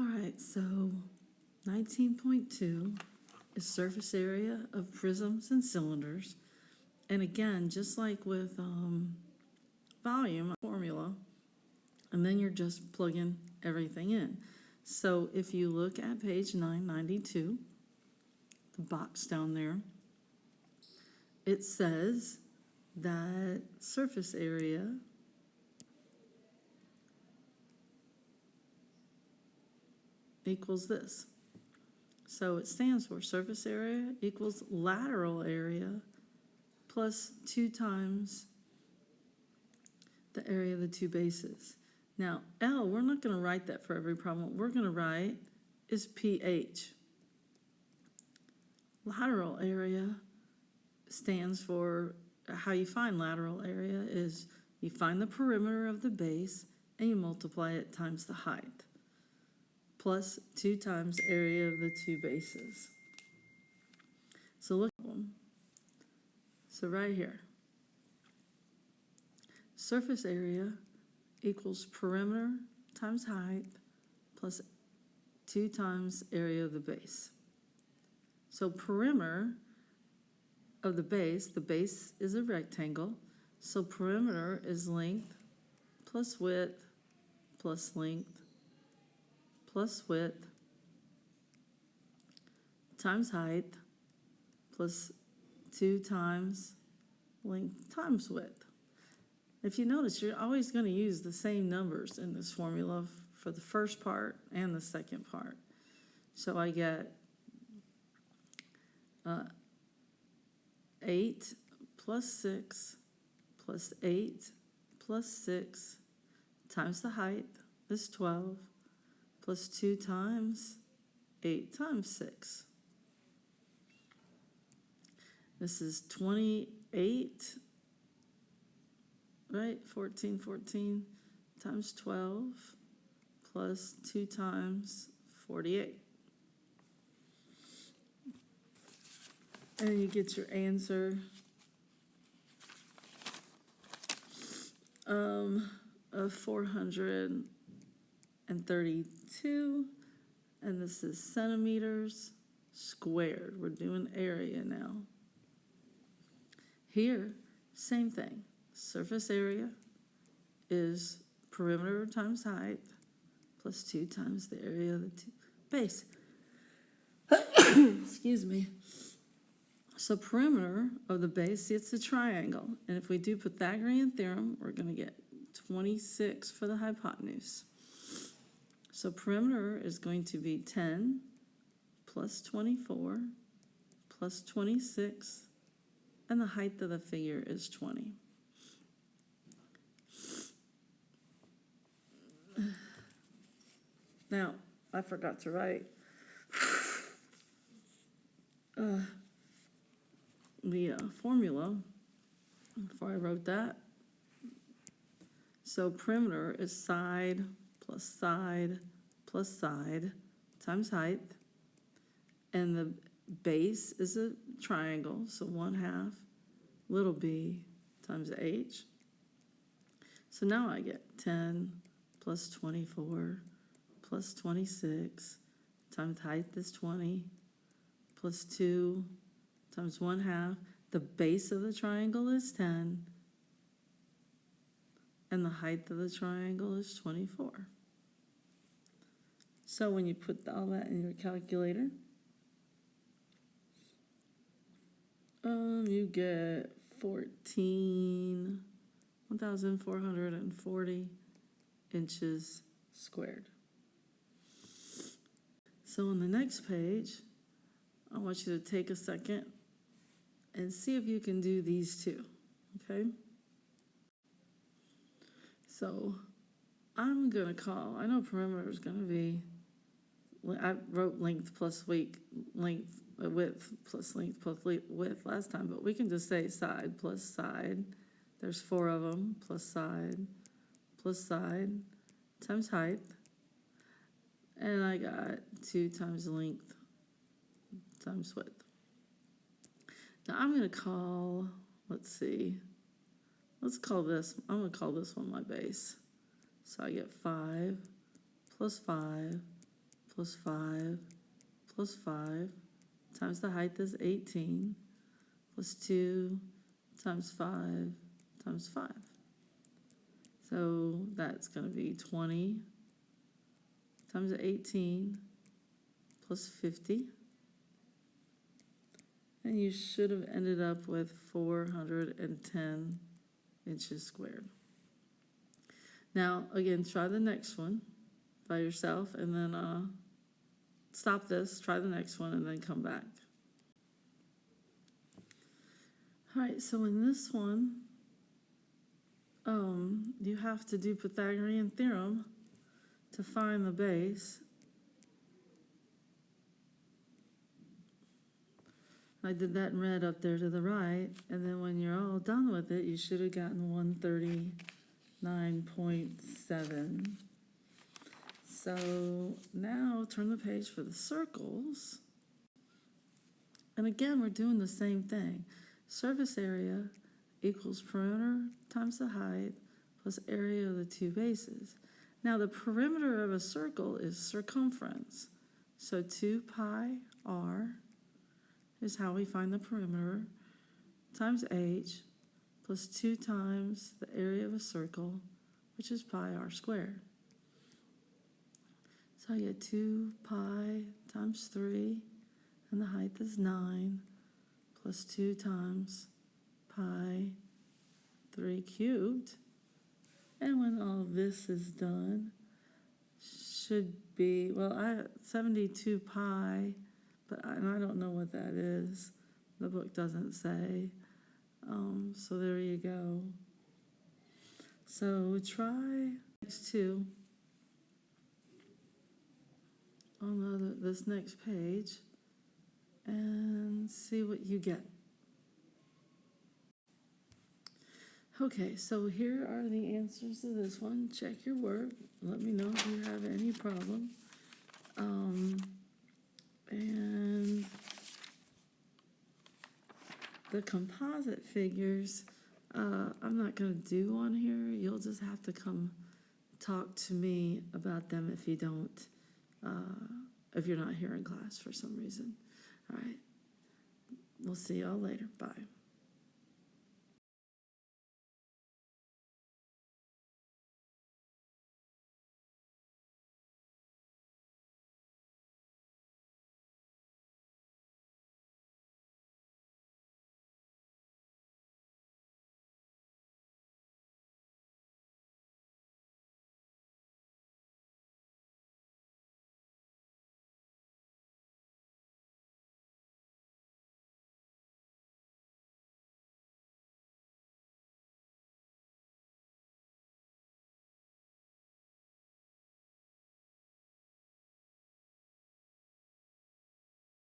All right, so 19.2 is surface area of prisms and cylinders. And again, just like with volume formula, and then you're just plugging everything in. So if you look at page 992, the box down there, it says that surface area equals this. So it stands for surface area equals lateral area plus 2 times the area of the two bases. Now, L, we're not going to write that for every problem. What we're going to write is pH. Lateral area stands for, how you find lateral area is you find the perimeter of the base and you multiply it times the height, plus 2 times area of the two bases. So look at them. So right here, surface area equals perimeter times height plus 2 times area of the base. So perimeter of the base is a rectangle, so perimeter is length plus width plus length plus width times height plus 2 times length times width. If you notice, you're always going to use the same numbers in this formula for the first part and the second part. So I get 8 plus 6 plus 8 plus 6 times the height is 12 plus 2 times 8 times 6. This is 28, right? 14 times 12 plus 2 times 48. And you get your answer of 432, and this is centimeters squared. We're doing area now. Here, same thing. Surface area is perimeter times height plus 2 times the area of the base. Excuse me. So perimeter of the base, see, it's a triangle. And if we do Pythagorean theorem, we're going to get 26 for the hypotenuse. So perimeter is going to be 10 plus 24 plus 26, and the height of the figure is 20. Now, I forgot to write the formula before I wrote that. So perimeter is side plus side plus side times height, and the base is a triangle, so 1/2 little b times h. So now I get 10 plus 24 plus 26 times height is 20 plus 2 times 1/2. The base of the triangle is 10, and the height of the triangle is 24. So when you put all that in your calculator, you get 1,440 inches squared. So on the next page, I want you to take a second and see if you can do these two, okay? So I'm going to call, I know perimeter is going to be, I wrote length plus width plus length plus width last time, but we can just say side plus side. There's 4 of them, plus side times height. And I got 2 times length times width. Now I'm going to call, let's call this, I'm going to call this one my base. So I get 5 plus 5 plus 5 plus 5 times the height is 18 plus 2 times 5 times 5. So that's going to be 20 times 18 plus 50. And you should have ended up with 410 inches squared. Now, again, try the next one by yourself, and then stop this, try the next one, and then come back. All right, so in this one, you have to do Pythagorean theorem to find the base. I did that in red up there to the right, and then when you're all done with it, you should have gotten 139.7. So now turn the page for the circles. And again, we're doing the same thing. Surface area equals perimeter times the height plus area of the two bases. Now the perimeter of a circle is circumference. So 2 pi r is how we find the perimeter times h plus 2 times the area of a circle, which is pi r squared. So I get 2 pi times 3, and the height is 9, plus 2 times pi 3 cubed. And when all this is done, should be, well, 72 pi, and I don't know what that is. The book doesn't say. So there you go. So try next two on this next page and see what you get. Okay, so here are the answers to this one. Check your work. Let me know if you have any problem. And the composite figures, I'm not going to do on here. You'll just have to come talk to me about them if you don't, if you're not here in class for some reason. All right. We'll see y'all later. Bye.